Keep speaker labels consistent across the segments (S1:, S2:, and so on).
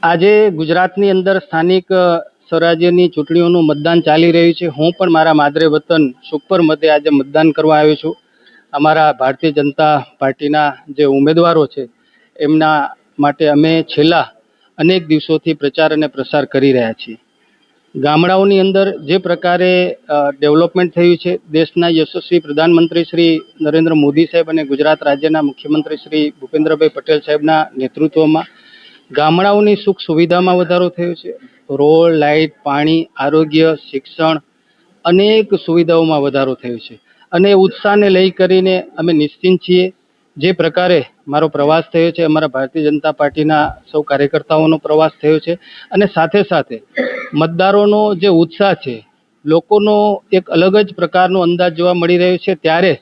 S1: આજે ગુજરાતની અંદર સ્થાનિક સ્વરાજ્યની ચૂંટણીઓનું મતદાન ચાલી રહ્યું છે. હું પણ મારા માદરે વતન સુખપર મતે આજે મતદાન કરવા આવ્યો છું. અમારા ભારતીય જનતા પાર્ટીના જે ઉમેદવારો છે એમના માટે અમે છેલ્લા અનેક દિવસોથી પ્રચાર અને પ્રસાર કરી રહ્યા છીએ. ગામડાઓની અંદર જે પ્રકારે ડેવલપમેન્ટ થયું છે, દેશના યશસ્વી પ્રધાનમંત્રી શ્રી નરેન્દ્ર મોદી સાહેબ અને ગુજરાત રાજ્યના મુખ્યમંત્રી શ્રી ભૂપેન્દ્રભાઈ પટેલ સાહેબના નેતૃત્વમાં ગામડાઓની સુખ સુવિધામાં વધારો થયો છે. રોડ, લાઇટ, પાણી, આરોગ્ય, શિક્ષણ અનેક સુવિધાઓમાં વધારો થયો છે અને ઉત્સાહને લઈ કરીને અમે નિશ્ચિંત છીએ. જે પ્રકારે મારો પ્રવાસ થયો છે, અમારા ભારતીય જનતા પાર્ટીના સૌ કાર્યકર્તાઓનો પ્રવાસ થયો છે અને સાથે સાથે મતદારોનો જે ઉત્સાહ છે, લોકોનો એક અલગ જ પ્રકારનો અંદાજ જોવા મળી રહ્યો છે. ત્યારે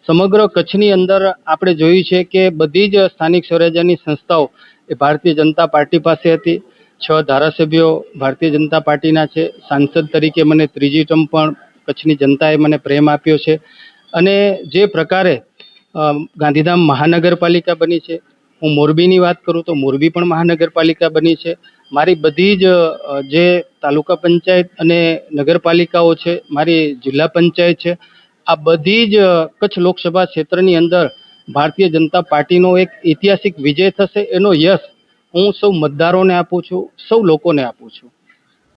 S1: સમગ્ર કચ્છની અંદર આપણે જોયું છે કે બધી જ સ્થાનિક સ્વરાજ્યની સંસ્થાઓ એ ભારતીય જનતા પાર્ટી પાસે હતી. 6 ધારાસભ્યો ભારતીય જનતા પાર્ટીના છે. સાંસદ તરીકે મને ત્રીજી ટર્મ પણ કચ્છની જનતાએ મને પ્રેમ આપ્યો છે અને જે પ્રકારે ગાંધીધામ મહાનગરપાલિકા બની છે, હું મોરબીની વાત કરું તો મોરબી પણ મહાનગરપાલિકા બની છે. મારી બધી જ જે તાલુકા પંચાયત અને નગરપાલિકાઓ છે, મારી જિલ્લા પંચાયત છે, આ બધી જ કચ્છ લોકસભા ક્ષેત્રની અંદર ભારતીય જનતા પાર્ટીનો એક ઐતિહાસિક વિજય થશે. એનો યશ હું સૌ મતદારોને આપું છું, સૌ લોકોને આપું છું.